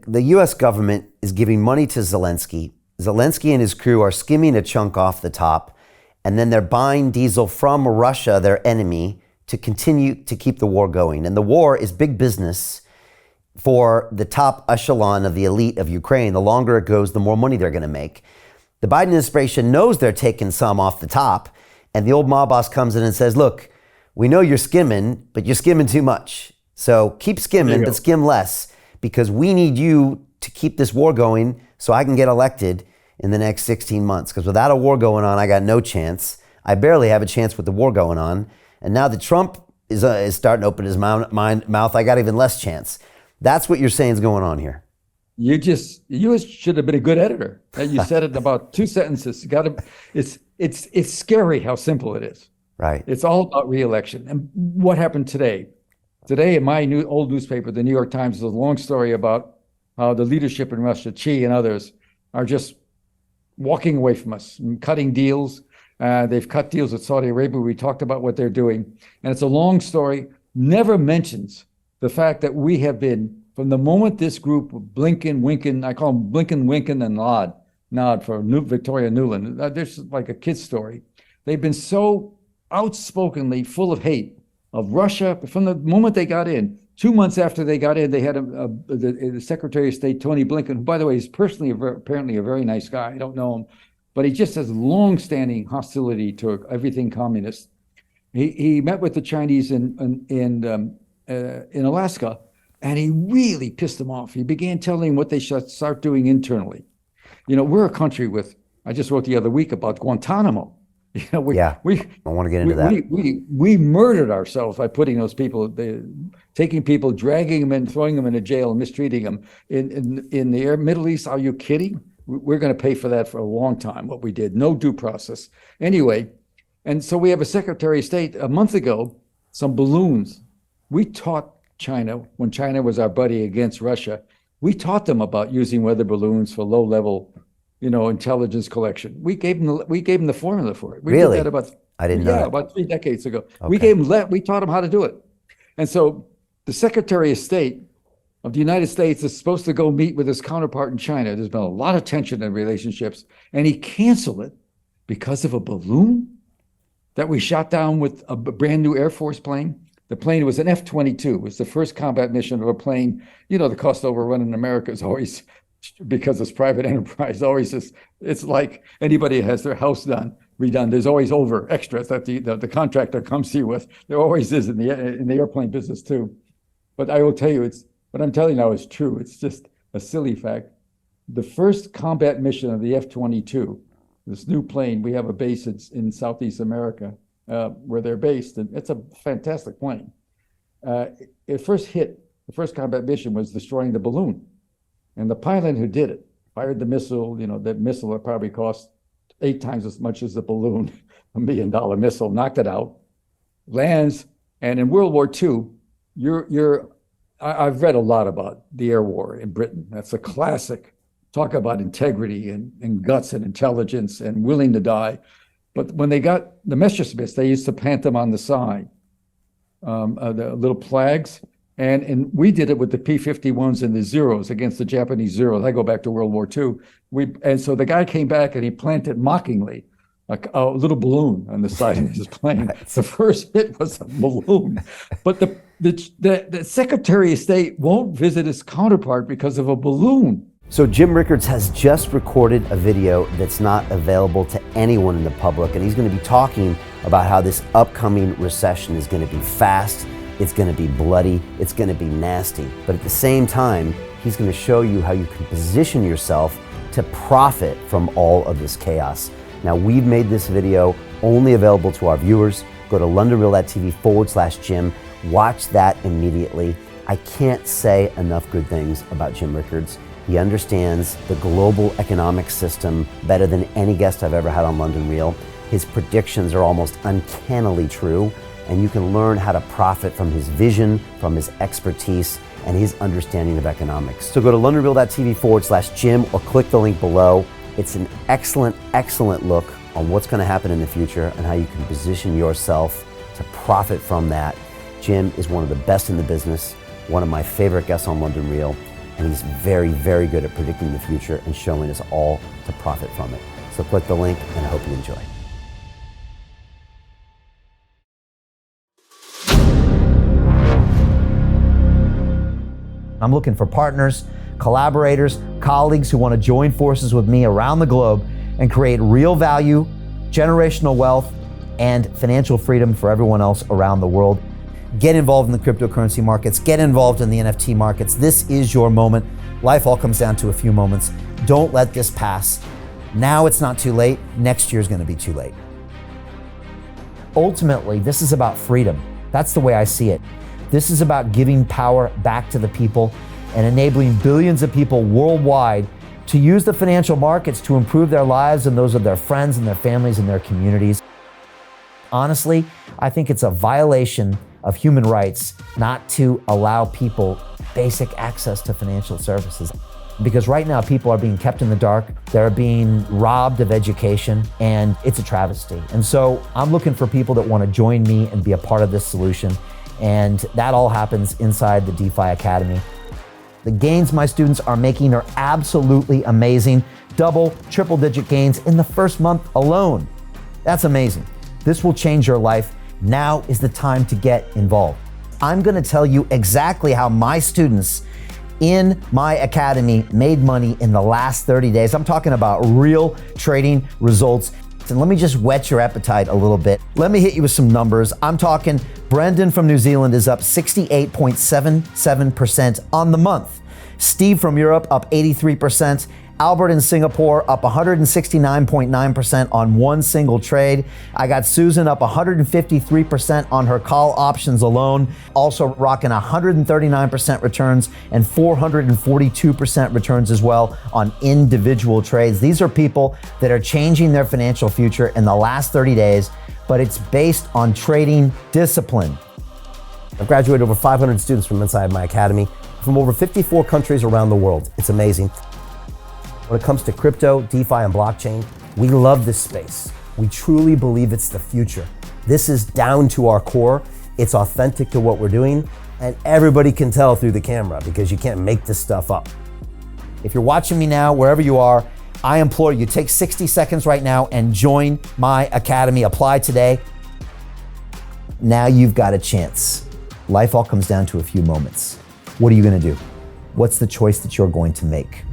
the US government is giving money to Zelensky. Zelensky and his crew are skimming a chunk off the top, and then they're buying diesel from Russia, their enemy, to continue to keep the war going. And the war is big business for the top echelon of the elite of Ukraine. The longer it goes, the more money they're going to make. The Biden administration knows they're taking some off the top, and the old mob boss comes in and says, look, we know you're skimming, but you're skimming too much. So keep skimming, but skim less, because we need you to keep this war going so I can get elected in the next 16 months. Because without a war going on, I got no chance. I barely have a chance with the war going on. And now that Trump is starting to open his mouth, I got even less chance. That's what you're saying is going on here. You should have been a good editor. You said it in about 2 sentences. It's scary how simple it is. Right. It's all about re-election. And what happened today? Today in my old newspaper, the New York Times, is a long story about how the leadership in Russia, Xi and others, are just walking away from us and cutting deals. They've cut deals with Saudi Arabia. We talked about what they're doing. And it's a long story, never mentions the fact that we have been, from the moment this group, Blinken, Winken, I call them Blinken, Winken, and Nod for Victoria Nuland. There's like a kid's story. They've been so outspokenly full of hate of Russia from the moment they got in. 2 months after they got in, they had the Secretary of State, Tony Blinken, who, by the way, is personally apparently a very nice guy. I don't know him, but he just has long-standing hostility to everything communist. He met with the Chinese in Alaska, and he really pissed them off. He began telling them what they should start doing internally. You know, we're a country with, I just wrote the other week about Guantanamo. You know, I want to get into that. We murdered ourselves by putting those people, taking people, dragging them in, throwing them into jail, and mistreating them. In the Middle East, are you kidding? We're going to pay for that for a long time, what we did. No due process. Anyway, and so we have a Secretary of State a month ago, some balloons. We taught China, when China was our buddy against Russia, we taught them about using weather balloons for low-level, intelligence collection. We gave them the formula for it. We really? Did that I didn't know that. About 3 decades ago. Okay. We taught them how to do it. And so the Secretary of State of the United States is supposed to go meet with his counterpart in China. There's been a lot of tension in relationships, and he canceled it because of a balloon that we shot down with a brand new Air Force plane. The plane was an F-22. It was the first combat mission of a plane. The cost overrun in America is always, because it's private enterprise, it's like anybody has their house redone. There's always extras that the contractor comes to you with. There always is in the airplane business too. But I will tell you, what I'm telling you now is true. It's just a silly fact. The first combat mission of the F-22, this new plane, we have a base in Southeast America where they're based, and it's a fantastic plane. The first combat mission was destroying the balloon. And the pilot who did it fired the missile, that missile that probably cost 8 times as much as the balloon, $1 million missile, knocked it out, lands. And in World War II, I've read a lot about the air war in Britain. That's a classic. Talk about integrity and guts and intelligence and willing to die. But when they got the Messerschmitts, they used to plant them on the side, the little flags. And we did it with the P-51s and the Zeros against the Japanese Zeros. I go back to World War II. And so the guy came back and he planted mockingly a little balloon on the side of his plane. The first hit was a balloon. But the Secretary of State won't visit his counterpart because of a balloon. So Jim Rickards has just recorded a video that's not available to anyone in the public, and he's going to be talking about how this upcoming recession is going to be fast, it's going to be bloody, it's going to be nasty. But at the same time, he's going to show you how you can position yourself to profit from all of this chaos. Now, we've made this video only available to our viewers. Go to londonreal.tv/Jim. Watch that immediately. I can't say enough good things about Jim Rickards. He understands the global economic system better than any guest I've ever had on London Real. His predictions are almost uncannily true, and you can learn how to profit from his vision, from his expertise, and his understanding of economics. So go to londonreal.tv/Jim or click the link below. It's an excellent, excellent look on what's going to happen in the future and how you can position yourself to profit from that. Jim is one of the best in the business, one of my favorite guests on London Real. and he's very, very good at predicting the future and showing us all to profit from it. So click the link, and I hope you enjoy. I'm looking for partners, collaborators, colleagues who want to join forces with me around the globe and create real value, generational wealth, and financial freedom for everyone else around the world. Get involved in the cryptocurrency markets, get involved in the NFT markets. This is your moment. Life all comes down to a few moments. Don't let this pass. Now it's not too late. Next year's going to be too late. Ultimately, this is about freedom. That's the way I see it. This is about giving power back to the people and enabling billions of people worldwide to use the financial markets to improve their lives and those of their friends and their families and their communities. Honestly, I think it's a violation of human rights not to allow people basic access to financial services. Because right now people are being kept in the dark, they're being robbed of education, and it's a travesty. And so I'm looking for people that want to join me and be a part of this solution. And that all happens inside the DeFi Academy. The gains my students are making are absolutely amazing. Double, triple digit gains in the first month alone. That's amazing. This will change your life. Now is the time to get involved. I'm going to tell you exactly how my students in my academy made money in the last 30 days. I'm talking about real trading results. And let me just whet your appetite a little bit. Let me hit you with some numbers. I'm talking Brendan from New Zealand is up 68.77% on the month. Steve from Europe up 83%. Albert in Singapore up 169.9% on one single trade. I got Susan up 153% on her call options alone, also rocking 139% returns and 442% returns as well on individual trades. These are people that are changing their financial future in the last 30 days, but it's based on trading discipline. I've graduated over 500 students from inside my academy from over 54 countries around the world. It's amazing. When it comes to crypto, DeFi, and blockchain, we love this space. We truly believe it's the future. This is down to our core. It's authentic to what we're doing, and everybody can tell through the camera because you can't make this stuff up. If you're watching me now, wherever you are, I implore you, take 60 seconds right now and join my academy. Apply today. Now you've got a chance. Life all comes down to a few moments. What are you going to do? What's the choice that you're going to make?